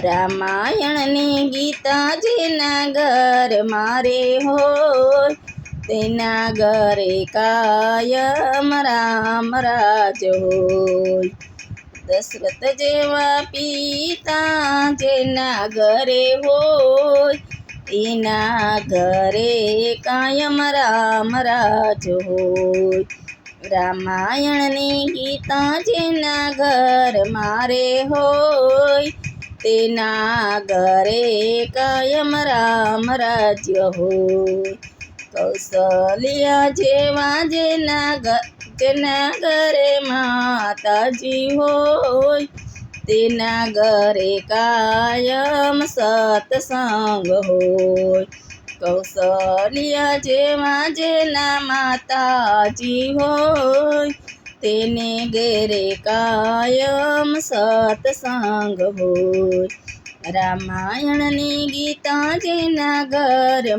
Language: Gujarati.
રામાયણની ગીતા જેના ઘર મારે હોય તેના ઘરે કાયમ રામ રાજ હોય। દશરથ જેવા પિતા જેના ઘરે હોય એના ઘરે કાયમ રામ રાજ હોય। રામાયણની ગીતા જેના ઘર મારે હોય તેના ઘરે કાયમ રામ રાજ્ય હોય। કૌશલ્યા જેવા જેના ઘરે માતાજી હોય તેના ઘરે કાયમ સત્સંગ હોય। કૌશલ્યા જેવા જેના માતાજી હોય તેને ઘેરે કાયમ સત્સંગ હોય। રામાયણની ગીતા જેના ઘર